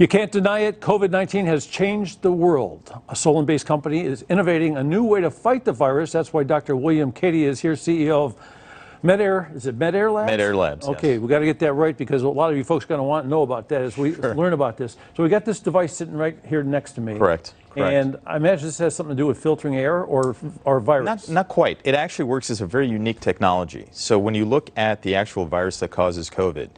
You can't deny it, COVID-19 has changed the world. A Solon-based company is innovating a new way to fight the virus. That's why Dr. William Cady is here, CEO of MedAir. Is it MedAir Labs? MedAir Labs, okay, yes. We got to get that right because a lot of you folks are going to want to know about that as we learn about this. So we got this device sitting right here next to me. Correct. And I imagine this has something to do with filtering air or virus. Not quite. It actually works as a very unique technology. So when you look at the actual virus that causes COVID,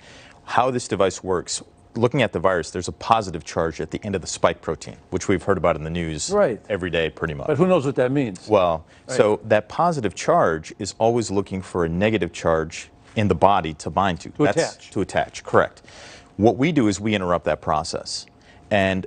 how this device works, looking at the virus, there's a positive charge at the end of the spike protein, which we've heard about in the news every day pretty much. But who knows what that means? Well, so that positive charge is always looking for a negative charge in the body to bind to. Attach. To attach, correct. What we do is we interrupt that process. And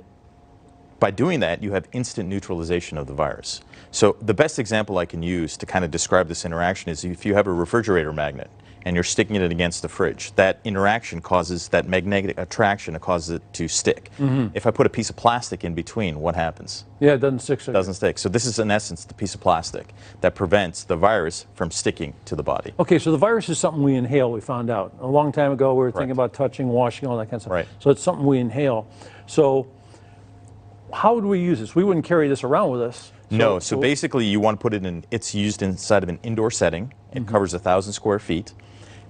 by doing that, you have instant neutralization of the virus. So the best example I can use to kind of describe this interaction is if you have a refrigerator magnet and you're sticking it against the fridge, that interaction causes that magnetic attraction, it causes it to stick. If I put a piece of plastic in between, what happens? Yeah, it doesn't stick. It doesn't stick. So this is in essence the piece of plastic that prevents the virus from sticking to the body. Okay, so the virus is something we inhale, we found out. A long time ago we were thinking about touching, washing, all that kind of stuff. Right. So it's something we inhale. So how would we use this? We wouldn't carry this around with us. No, so basically you want to put it in, it's used inside of an indoor setting. It covers 1,000 square feet.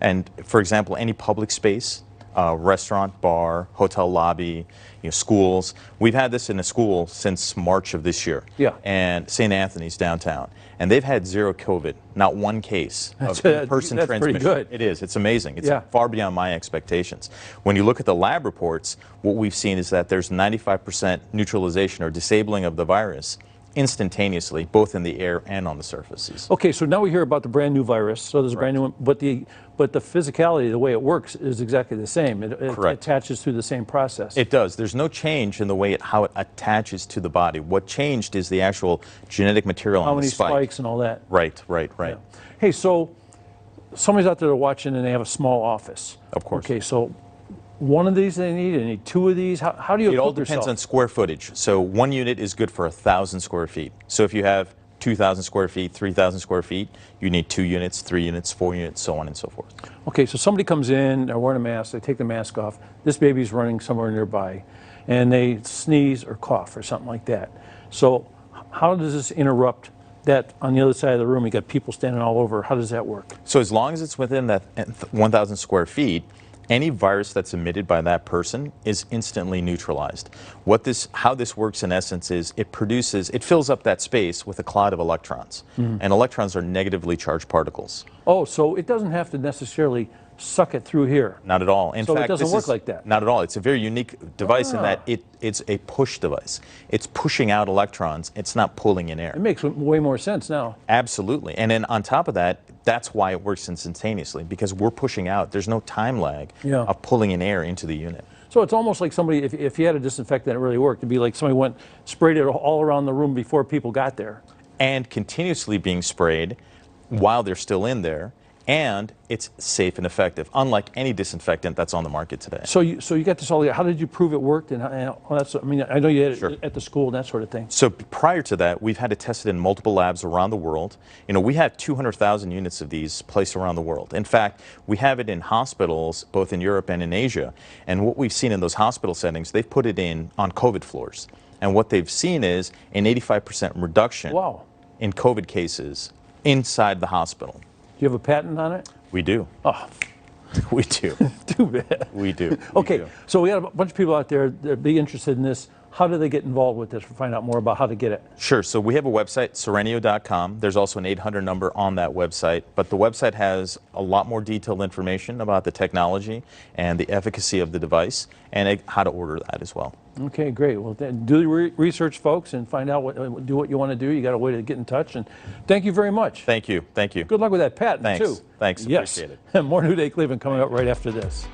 And for example, any public space, restaurant, bar, hotel lobby, schools. We've had this in a school since March of this year. Yeah. And St. Anthony's downtown. And they've had zero COVID, not one case of in-person transmission. That's pretty good. It is. It's amazing. It's far beyond my expectations. When you look at the lab reports, what we've seen is that there's 95% neutralization or disabling of the virus instantaneously, both in the air and on the surfaces. Okay, so now we hear about the brand new virus. So there's a brand new one, but the physicality, the way it works, is exactly the same. It attaches through the same process. It does. There's no change in the way how it attaches to the body. What changed is the actual genetic material on the spike. How many spikes and all that. Right. Yeah. Hey, so somebody's out there watching and they have a small office. Of course. Okay, so one of these they need two of these? How do you equip yourself? It all depends on square footage. So one unit is good for 1,000 square feet. So if you have 2,000 square feet, 3,000 square feet, you need 2 units, 3 units, 4 units, so on and so forth. Okay, so somebody comes in, they're wearing a mask, they take the mask off, this baby's running somewhere nearby, and they sneeze or cough or something like that. So how does this interrupt that on the other side of the room? You got people standing all over. How does that work? So as long as it's within that 1,000 square feet, any virus that's emitted by that person is instantly neutralized. How this works in essence is it fills up that space with a cloud of electrons. And electrons are negatively charged particles. Oh, so it doesn't have to necessarily suck it through here. Not at all. In fact, it doesn't work like that. Not at all. It's a very unique device in that it's a push device. It's pushing out electrons. It's not pulling in air. It makes way more sense now. Absolutely. And then on top of that, that's why it works instantaneously, because we're pushing out. There's no time lag of pulling in air into the unit. So it's almost like somebody, if you had a disinfectant that really worked, it'd be like somebody sprayed it all around the room before people got there. And continuously being sprayed while they're still in there. And it's safe and effective, unlike any disinfectant that's on the market today. So you got this all together. How did you prove it worked? And that's, I mean, I know you had it at the school and that sort of thing. So prior to that, we've had to test it in multiple labs around the world. We have 200,000 units of these placed around the world. In fact, we have it in hospitals, both in Europe and in Asia. And what we've seen in those hospital settings, they've put it on COVID floors. And what they've seen is an 85% reduction in COVID cases inside the hospital. Do you have a patent on it? We do. Oh. We do. Too bad. We do. Okay, so we got a bunch of people out there that be interested in this. How do they get involved with this or find out more about how to get it? Sure. So we have a website, Serenio.com. There's also an 800 number on that website. But the website has a lot more detailed information about the technology and the efficacy of the device and how to order that as well. Okay, great. Well, then do the research, folks, and find out do what you want to do. You got a way to get in touch. And thank you very much. Thank you. Thank you. Good luck with that patent, too. Thanks. Yes. Appreciate it. More New Day Cleveland coming up right after this.